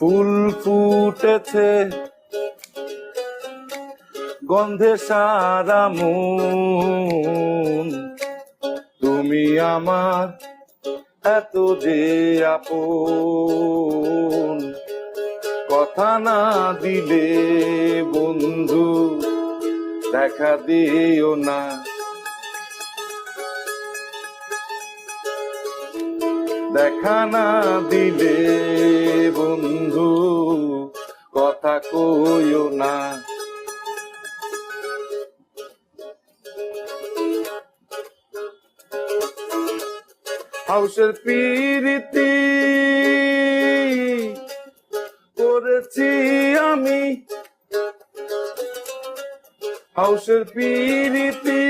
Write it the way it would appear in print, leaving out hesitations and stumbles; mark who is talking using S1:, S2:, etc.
S1: ফুল ফুটেছে গন্ধে সারা মন, তুমি আমার এত যে আপন। কথা না দিলে বন্ধু দেখা দিও না, দেখা না দিলে বন্ধু কথা কইও না। হাউসের পিরিতি করেছি আমি, হাউসের পিরিতি